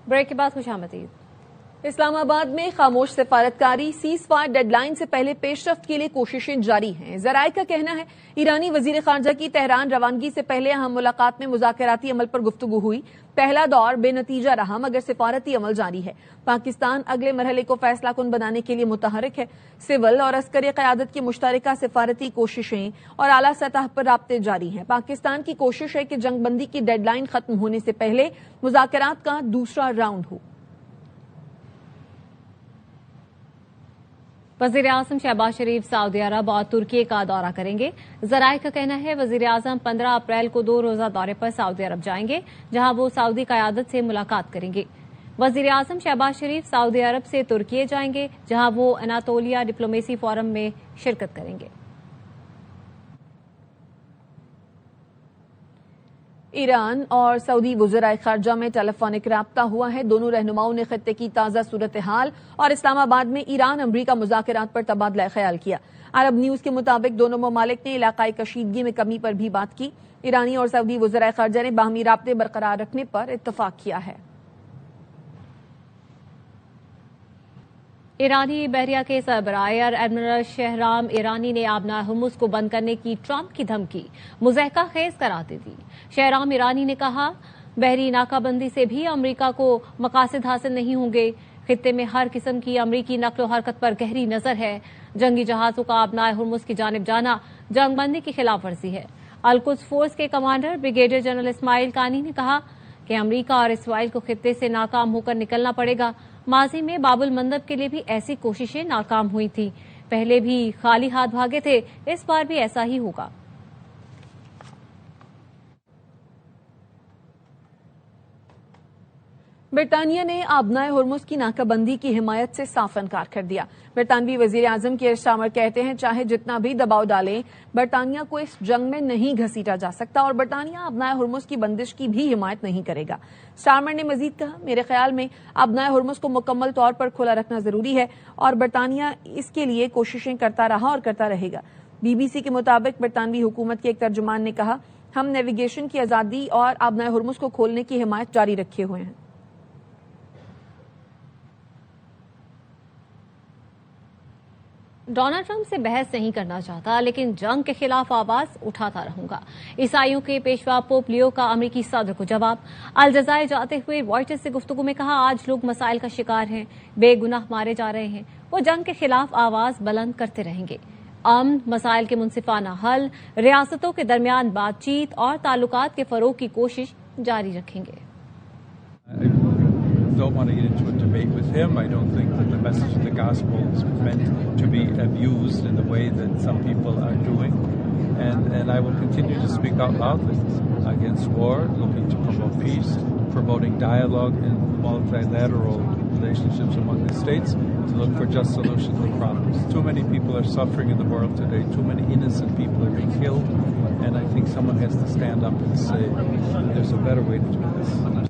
Break کے بعد خوش آمدید۔ اسلام آباد میں خاموش سفارتکاری سیز فائر ڈیڈ لائن سے پہلے پیش رفت کے لیے کوششیں جاری ہیں۔ ذرائع کا کہنا ہے ایرانی وزیر خارجہ کی تہران روانگی سے پہلے اہم ملاقات میں مذاکراتی عمل پر گفتگو ہوئی۔ پہلا دور بے نتیجہ رہا مگر سفارتی عمل جاری ہے۔ پاکستان اگلے مرحلے کو فیصلہ کن بنانے کے لیے متحرک ہے۔ سول اور عسکری قیادت کی مشترکہ سفارتی کوششیں اور اعلیٰ سطح پر رابطے جاری ہیں۔ پاکستان کی کوشش ہے کہ جنگ بندی کی ڈیڈ لائن ختم ہونے سے پہلے مذاکرات کا دوسرا راؤنڈ ہو۔ وزیر اعظم شہباز شریف سعودی عرب اور ترکی کا دورہ کریں گے۔ ذرائع کا کہنا ہے وزیر اعظم 15 اپریل کو 2 روزہ دورے پر سعودی عرب جائیں گے، جہاں وہ سعودی قیادت سے ملاقات کریں گے۔ وزیر اعظم شہباز شریف سعودی عرب سے ترکی جائیں گے، جہاں وہ اناطولیہ ڈپلومیسی فورم میں شرکت کریں گے۔ ایران اور سعودی وزرائے خارجہ میں ٹیلی فونک رابطہ ہوا ہے۔ دونوں رہنماؤں نے خطے کی تازہ صورتحال اور اسلام آباد میں ایران امریکہ مذاکرات پر تبادلہ خیال کیا۔ عرب نیوز کے مطابق دونوں ممالک نے علاقائی کشیدگی میں کمی پر بھی بات کی۔ ایرانی اور سعودی وزرائے خارجہ نے باہمی رابطے برقرار رکھنے پر اتفاق کیا ہے۔ ایرانی بحریہ کے سربراہ ایڈمرل شہرام ایرانی نے آبنائے ہرمز کو بند کرنے کی ٹرمپ کی دھمکی مضحکہ خیز قرار دے دی۔ شہرام ایرانی نے کہا بحری ناکہ بندی سے بھی امریکہ کو مقاصد حاصل نہیں ہوں گے۔ خطے میں ہر قسم کی امریکی نقل و حرکت پر گہری نظر ہے۔ جنگی جہازوں کا آبنائے ہرمز کی جانب جانا جنگ بندی کی خلاف ورزی ہے۔ القدس فورس کے کمانڈر بریگیڈیئر جنرل اسماعیل کانی نے کہا کہ امریکہ اور اسرائیل کو خطے سے ناکام ہو کر نکلنا پڑے گا۔ ماضی میں باب المندب کے لیے بھی ایسی کوششیں ناکام ہوئی تھیں۔ پہلے بھی خالی ہاتھ بھاگے تھے، اس بار بھی ایسا ہی ہوگا۔ برطانیہ نے آبنائے ہرمز کی ناکہ بندی کی حمایت سے صاف انکار کر دیا۔ برطانوی وزیر اعظم کیئر سٹارمر کہتے ہیں چاہے جتنا بھی دباؤ ڈالیں برطانیہ کو اس جنگ میں نہیں گھسیٹا جا سکتا اور برطانیہ آبنائے ہرمز کی بندش کی بھی حمایت نہیں کرے گا۔ سٹارمر نے مزید کہا میرے خیال میں آبنائے ہرمز کو مکمل طور پر کھلا رکھنا ضروری ہے اور برطانیہ اس کے لیے کوششیں کرتا رہا اور کرتا رہے گا۔ بی بی سی کے مطابق برطانوی حکومت کے ایک ترجمان نے کہا ہم نیویگیشن کی آزادی اور آبنائے ہرمز کو کھولنے کی حمایت جاری رکھے ہوئے ہیں۔ ڈونلڈ ٹرمپ سے بحث نہیں کرنا چاہتا لیکن جنگ کے خلاف آواز اٹھاتا رہوں گا۔ عیسائیوں کے پیشوا پوپ لیو کا امریکی صدر کو جواب۔ الجزائر جاتے ہوئے رائٹرز سے گفتگو میں کہا آج لوگ مسائل کا شکار ہیں، بے گناہ مارے جا رہے ہیں، وہ جنگ کے خلاف آواز بلند کرتے رہیں گے۔ امن، مسائل کے منصفانہ حل، ریاستوں کے درمیان بات چیت اور تعلقات کے فروغ کی کوشش جاری رکھیں گے۔ I don't want to get into a debate with him. I don't think that the message of the gospel is meant to be abused in the way that some people are doing. And I will continue to speak out loudly against war, looking to promote peace, promoting dialogue and multilateral relationships among the states, to look for just solutions to problems. Too many people are suffering in the world today. Too many innocent people are being killed. And I think someone has to stand up and say there's a better way to do this.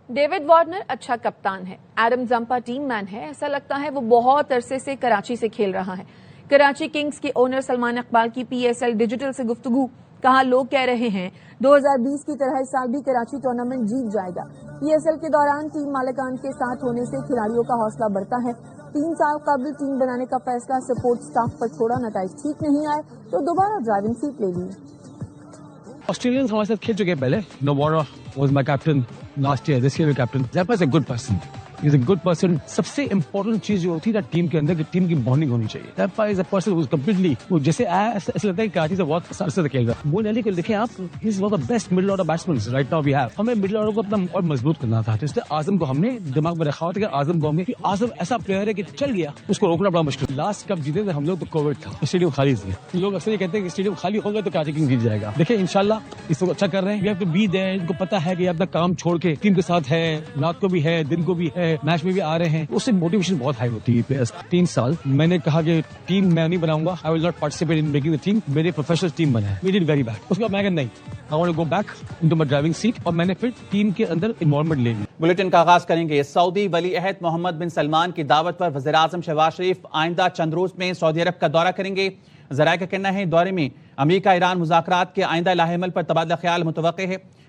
David Warner اچھا کپتان ہے، Adam زمپا team مین ہے، ایسا لگتا ہے وہ بہت عرصے سے کراچی سے کھیل رہا ہے۔ کراچی کنگز کے اونر سلمان اقبال کی پی ایس ایل ڈیجیٹل سے گفتگو، کہا لوگ کہہ رہے ہیں 2020 کی طرح اس سال بھی کراچی ٹورنامنٹ جیت جائے گا۔ پی ایس ایل کے دوران ٹیم مالکان کے ساتھ ہونے سے کھلاڑیوں کا حوصلہ بڑھتا ہے۔ 3 سال قبل ٹیم بنانے کا فیصلہ سپورٹ سٹاف پر چھوڑا، نتائج ٹھیک نہیں آئے تو دوبارہ ڈرائیونگ سیٹ لے لی۔ آسٹریلینز ہمارے ساتھ کھیل چکے ہیں پہلے۔ Nawara was my captain last year, this year we're captain. Zappa is a good person. He's a good person. سب سے امپورٹنٹ چیز جو ہوتی ہے ٹیم کے اندر کہ ٹیم کی بانڈنگ ہونی چاہیے۔ Zappa is a person who is completely وہ جیسے آیا ایسا لگتا ہے کہ کراچی سے بہت عرصے سے کھیل رہا ہے۔ مون علی کو دیکھیں آپ، he is one of the best middle order batsmen right now we have. ہمیں middle order کو اپنا اور مضبوط کرنا تھا، اس لیے اعظم کو ہم نے دماغ میں رکھا ہوا تھا کہ اعظم کو ہمیں اعظم ایسا پلیئر ہے کہ چل گیا اس کو روکنا بڑا مشکل۔ لاسٹ کب جیتے تھے ہم لوگ تو کووڈ تھا، اسٹیڈیم خالی تھے۔ لوگ اکثر یہ کہتے ہیں کہ اسٹیڈیم خالی ہوگا تو کراچی کنگ جیت جائے گا۔ دیکھیں انشاءاللہ اس کو اچھا کر رہے ہیں۔ We have to be there. ان کو پتا ہے کہ اپنا کام چھوڑ کے ٹیم کے ساتھ ہے، رات کو بھی ہے، دن کو بھی ہے، میچ میں بھی آ رہے ہیں، اس سے موٹیویشن بہت ہائی ہوتی ہے۔ 3 سال میں نے کہا کہ ٹیم میں نہیں بناؤں گا، I will not participate in making the team. میرے پروفیشنل ٹیم بنا ہے، we did very bad. اس کے بعد میں کہا نہیں، I want to go back into my driving seat اور میں نے پھر ٹیم کے اندر انوالومنٹ لے لی۔ بلیٹن کا آغاز کریں گے۔ سعودی ولی عہد محمد بن سلمان کی دعوت پر وزیر اعظم شہباز شریف آئندہ چند روز میں سعودی عرب کا دورہ کریں گے۔ ذرائع کا کہنا ہے دورے میں امریکہ ایران مذاکرات کے آئندہ لاہ عمل پر تبادلہ خیال متوقع ہے۔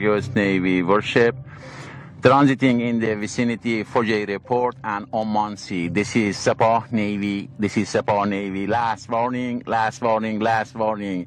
US Navy warship transiting in the vicinity Fojay Report and Oman Sea. This is Sabah Navy. This is Sabah Navy. Last warning, last warning, last warning.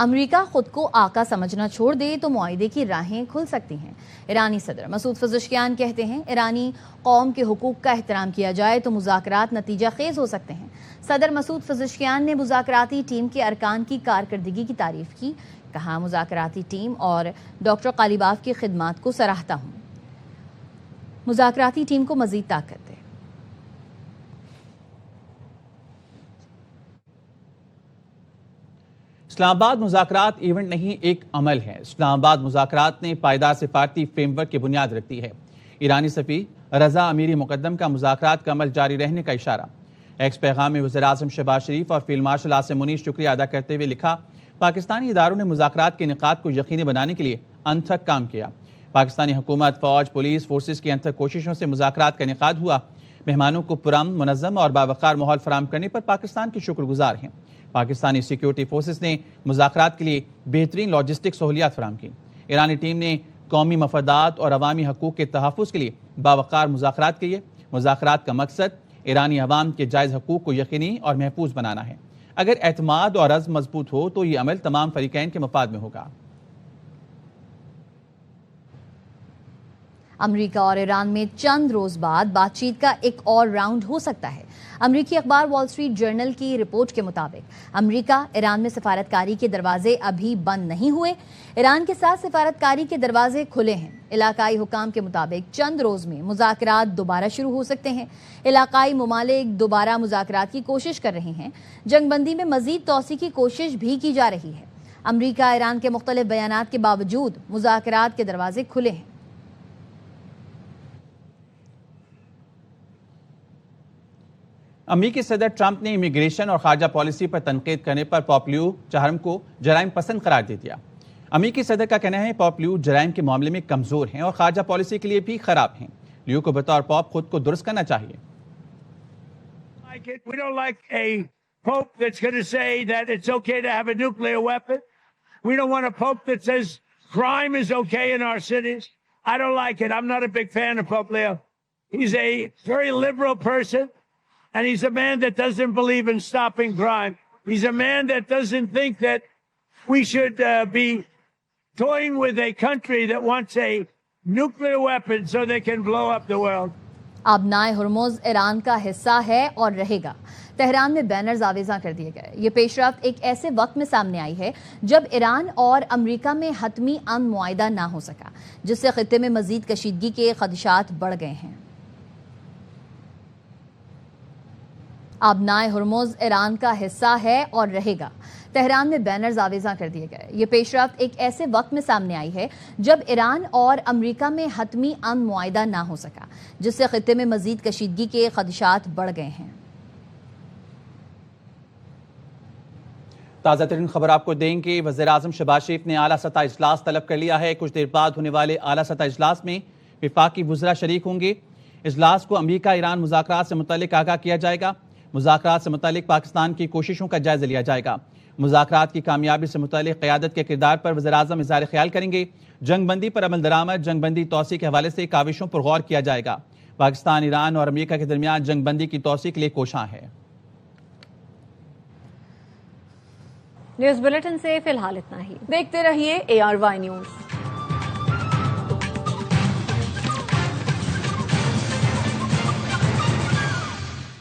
امریکہ خود کو آقا سمجھنا چھوڑ دے تو معاہدے کی راہیں کھل سکتی ہیں۔ ایرانی صدر مسعود پزشکیان کہتے ہیں ایرانی قوم کے حقوق کا احترام کیا جائے تو مذاکرات نتیجہ خیز ہو سکتے ہیں۔ صدر مسعود پزشکیان نے مذاکراتی ٹیم کے ارکان کی کارکردگی کی تعریف کی، کہا مذاکراتی ٹیم اور ڈاکٹر قالیباف کی خدمات کو سراہتا ہوں، مذاکراتی ٹیم کو مزید طاقت دے۔ اسلام آباد مذاکرات ایونٹ نہیں ایک عمل ہے۔ اسلام آباد مذاکرات نے پائیدار سفارتی فریم ورک کی بنیاد رکھتی ہے۔ ایرانی سفیر رضا امیری مقدم کا مذاکرات کا عمل جاری رہنے کا اشارہ۔ ایکس پیغام میں وزیراعظم شہباز شریف اور فیلڈ مارشل عاصم منیر شکریہ ادا کرتے ہوئے لکھا، پاکستانی اداروں نے مذاکرات کے انعقاد کو یقینی بنانے کے لیے انتھک کام کیا۔ پاکستانی حکومت، فوج، پولیس فورسز کی انتھک کوششوں سے مذاکرات کا انعقاد ہوا۔ مہمانوں کو پرامن، منظم اور باوقار ماحول فراہم کرنے پر پاکستان کے شکر گزار ہیں۔ پاکستانی سیکیورٹی فورسز نے مذاکرات کے لیے بہترین لاجسٹک سہولیات فراہم کی۔ ایرانی ٹیم نے قومی مفادات اور عوامی حقوق کے تحفظ کے لیے باوقار مذاکرات کیے۔ مذاکرات کا مقصد ایرانی عوام کے جائز حقوق کو یقینی اور محفوظ بنانا ہے۔ اگر اعتماد اور عزم مضبوط ہو تو یہ عمل تمام فریقین کے مفاد میں ہوگا۔ امریکہ اور ایران میں چند روز بعد بات چیت کا ایک اور راؤنڈ ہو سکتا ہے۔ امریکی اخبار وال اسٹریٹ جرنل کی رپورٹ کے مطابق امریکہ ایران میں سفارتکاری کے دروازے ابھی بند نہیں ہوئے، ایران کے ساتھ سفارتکاری کے دروازے کھلے ہیں۔ علاقائی حکام کے مطابق چند روز میں مذاکرات دوبارہ شروع ہو سکتے ہیں۔ علاقائی ممالک دوبارہ مذاکرات کی کوشش کر رہے ہیں۔ جنگ بندی میں مزید توسیع کی کوشش بھی کی جا رہی ہے۔ امریکہ ایران کے مختلف بیانات کے باوجود مذاکرات کے دروازے کھلے ہیں۔ امریکی صدر ٹرمپ نے امیگریشن اور خارجہ پالیسی پر تنقید کرنے پر پوپ لیو چہارم کو جرائم پسند قرار دے دیا۔ امریکی صدر کا کہنا ہے پوپ لیو جرائم کے معاملے میں کمزور ہیں اور خارجہ پالیسی کے لیے بھی خراب ہیں۔ لیو کو بطور پوپ خود کو درست کرنا چاہیے۔ We don't like a pope that's going to say that it's okay to have a nuclear weapon. We don't want a pope that says crime is okay in our cities. I don't like it. I'm not a big fan of Pope Leo. He's a very liberal person. And he's a man that doesn't believe in stopping crime. He's a man that doesn't think that we should be toying with a country that wants a nuclear weapon so they can blow up the world. آبنائے Hormuz Iran کا حصہ ہے اور رہے گا۔ Tehran میں banners آویزاں کر دیے گئے۔ یہ پیش رفت ایک ایسے وقت میں سامنے آئی ہے جب ایران اور امریکہ میں حتمی امن معاہدہ نہ ہو سکا، جس سے خطے میں مزید کشیدگی کے خدشات بڑھ گئے ہیں۔ آبنائے ہرمز ایران کا حصہ ہے اور رہے گا۔ تہران میں بینرز آویزاں کر دیے گئے۔ یہ پیش رفت ایک ایسے وقت میں سامنے آئی ہے جب ایران اور امریکہ میں حتمی امن معاہدہ نہ ہو سکا، جس سے خطے میں مزید کشیدگی کے خدشات بڑھ گئے ہیں۔ تازہ ترین خبر آپ کو دیں گے۔ وزیراعظم شہباز شریف نے اعلیٰ سطح اجلاس طلب کر لیا ہے۔ کچھ دیر بعد ہونے والے اعلیٰ سطح اجلاس میں وفاقی وزراء شریک ہوں گے۔ اجلاس کو امریکہ ایران مذاکرات سے متعلق آگاہ کیا جائے گا۔ مذاکرات سے متعلق پاکستان کی کوششوں کا جائزہ لیا جائے گا۔ مذاکرات کی کامیابی سے متعلق قیادت کے کردار پر وزیراعظم اظہار خیال کریں گے۔ جنگ بندی پر عمل درآمد، جنگ بندی توسیع کے حوالے سے کاوشوں پر غور کیا جائے گا۔ پاکستان، ایران اور امریکہ کے درمیان جنگ بندی کی توسیع کے لیے کوشاں ہے۔ نیوز بلیٹن سے فی الحال اتنا ہی۔ دیکھتے رہیے ARY نیوز۔